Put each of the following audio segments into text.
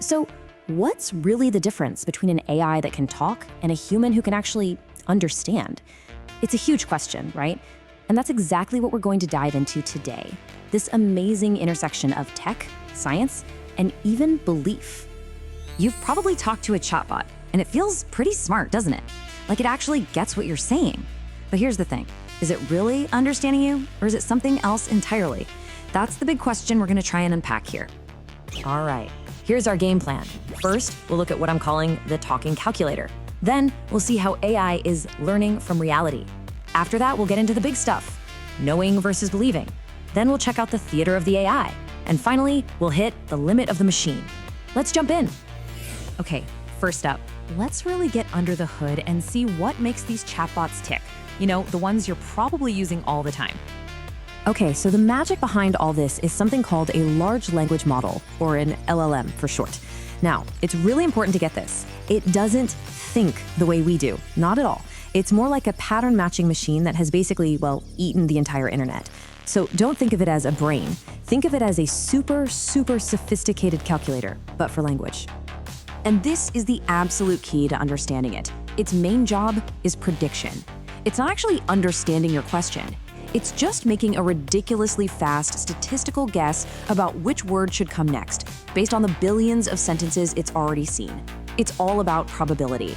So, what's really the difference between an AI that can talk and a human who can actually understand? It's a huge question, right? And that's exactly what we're going to dive into today. This amazing intersection of tech, science, and even belief. You've probably talked to a chatbot, and it feels pretty smart, doesn't it? Like it actually gets what you're saying. But here's the thing. Is it really understanding you, or is it something else entirely? That's the big question we're going to try and unpack here. All right, here's our game plan. First, we'll look at what I'm calling the talking calculator. Then, we'll see how AI is learning from reality. After that, we'll get into the big stuff, knowing versus believing. Then we'll check out the theater of the AI. And finally, we'll hit the limit of the machine. Let's jump in. Okay, first up, let's really get under the hood and see what makes these chatbots tick. You know, the ones you're probably using all the time. Okay, so the magic behind all this is something called a large language model, or an LLM for short. Now, it's really important to get this. It doesn't think the way we do, not at all. It's more like a pattern matching machine that has basically, well, eaten the entire internet. So don't think of it as a brain. Think of it as a super sophisticated calculator, but for language. And this is the absolute key to understanding it. Its main job is prediction. It's not actually understanding your question. It's just making a ridiculously fast statistical guess about which word should come next, based on the billions of sentences it's already seen. It's all about probability.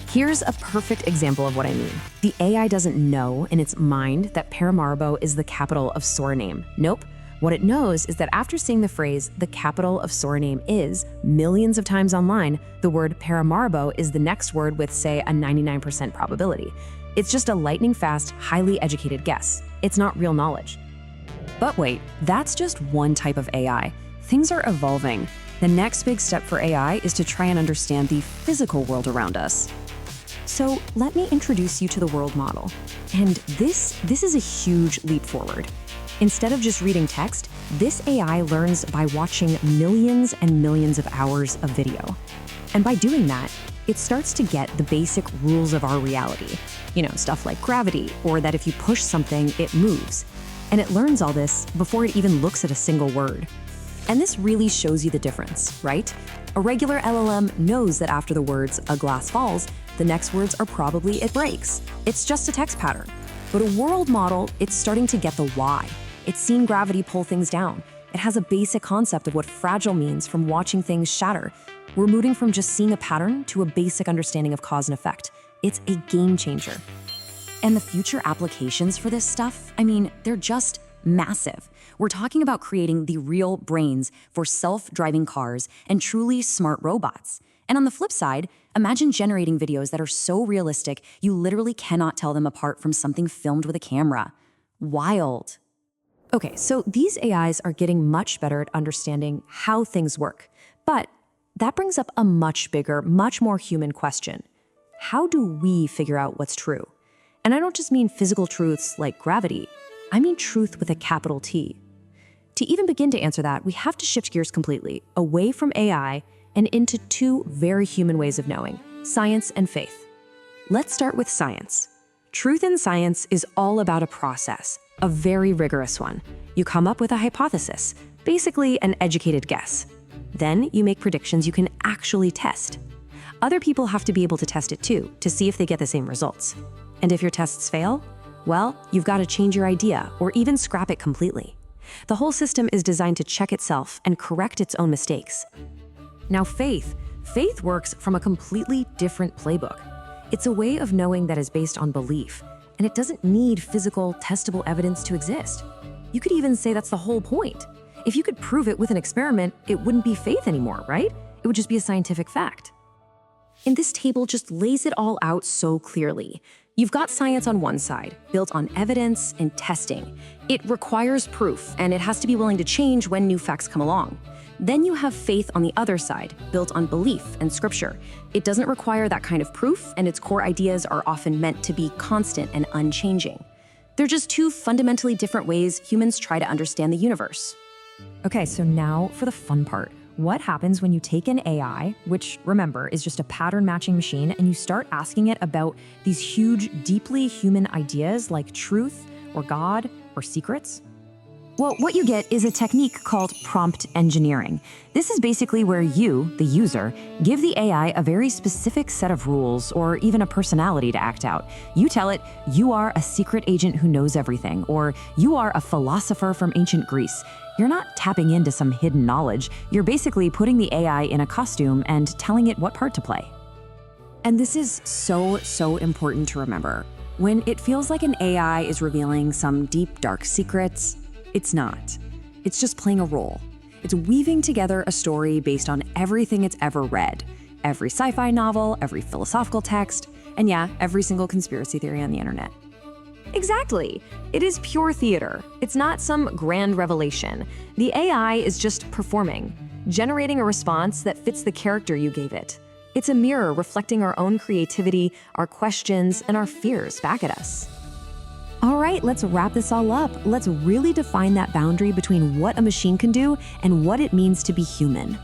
Here's a perfect example of what I mean. The AI doesn't know in its mind that Paramaribo is the capital of Suriname. Nope. What it knows is that after seeing the phrase, the capital of Suriname is, millions of times online, the word Paramaribo is the next word with, say, a 99% probability. It's just a lightning-fast, highly educated guess. It's not real knowledge. But wait, that's just one type of AI. Things are evolving. The next big step for AI is to try and understand the physical world around us. So let me introduce you to the world model. And this is a huge leap forward. Instead of just reading text, this AI learns by watching millions and millions of hours of video. And by doing that, it starts to get the basic rules of our reality. You know, stuff like gravity, or that if you push something, it moves. And it learns all this before it even looks at a single word. And this really shows you the difference, right? A regular LLM knows that after the words, "a glass falls," the next words are probably "it breaks." It's just a text pattern. But a world model, it's starting to get the why. It's seen gravity pull things down. It has a basic concept of what fragile means from watching things shatter. We're moving from just seeing a pattern to a basic understanding of cause and effect. It's a game changer. And the future applications for this stuff, I mean, they're just massive. We're talking about creating the real brains for self-driving cars and truly smart robots. And on the flip side, imagine generating videos that are so realistic you literally cannot tell them apart from something filmed with a camera. Wild. Okay, so these AIs are getting much better at understanding how things work. But that brings up a much bigger, much more human question. How do we figure out what's true? And I don't just mean physical truths like gravity. I mean truth with a capital T. To even begin to answer that, we have to shift gears completely, away from AI and into two very human ways of knowing, science and faith. Let's start with science. Truth in science is all about a process, a very rigorous one. You come up with a hypothesis, basically an educated guess. Then you make predictions you can actually test. Other people have to be able to test it too, to see if they get the same results. And if your tests fail, well, you've got to change your idea or even scrap it completely. The whole system is designed to check itself and correct its own mistakes. Now faith works from a completely different playbook. It's a way of knowing that is based on belief, and it doesn't need physical, testable evidence to exist. You could even say that's the whole point. If you could prove it with an experiment, it wouldn't be faith anymore, right? It would just be a scientific fact. And this table just lays it all out so clearly. You've got science on one side, built on evidence and testing. It requires proof, and it has to be willing to change when new facts come along. Then you have faith on the other side, built on belief and scripture. It doesn't require that kind of proof, and its core ideas are often meant to be constant and unchanging. They're just two fundamentally different ways humans try to understand the universe. Okay, so now for the fun part. What happens when you take an AI, which, remember, is just a pattern matching machine, and you start asking it about these huge, deeply human ideas like truth or God or secrets? Well, what you get is a technique called prompt engineering. This is basically where you, the user, give the AI a very specific set of rules or even a personality to act out. You tell it, you are a secret agent who knows everything, or you are a philosopher from ancient Greece. You're not tapping into some hidden knowledge. You're basically putting the AI in a costume and telling it what part to play. And this is so important to remember. When it feels like an AI is revealing some deep, dark secrets, it's not. It's just playing a role. It's weaving together a story based on everything it's ever read. Every sci-fi novel, every philosophical text, and yeah, every single conspiracy theory on the internet. Exactly. It is pure theater. It's not some grand revelation. The AI is just performing, generating a response that fits the character you gave it. It's a mirror reflecting our own creativity, our questions, and our fears back at us. All right, let's wrap this all up. Let's really define that boundary between what a machine can do and what it means to be human.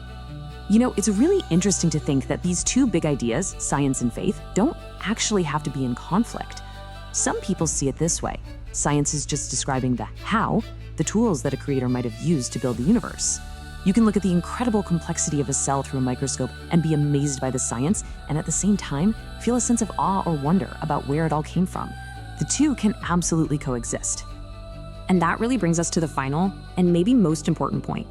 You know, it's really interesting to think that these two big ideas, science and faith, don't actually have to be in conflict. Some people see it this way. Science is just describing the how, the tools that a creator might have used to build the universe. You can look at the incredible complexity of a cell through a microscope and be amazed by the science, and at the same time, feel a sense of awe or wonder about where it all came from. The two can absolutely coexist. And that really brings us to the final and maybe most important point.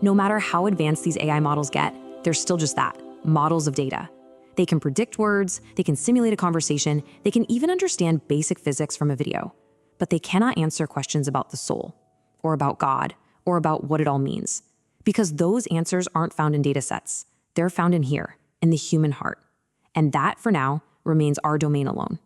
No matter how advanced these AI models get, they're still just that, models of data. They can predict words, they can simulate a conversation, they can even understand basic physics from a video. But they cannot answer questions about the soul, or about God, or about what it all means. Because those answers aren't found in data sets. They're found in here, in the human heart. And that, for now, remains our domain alone.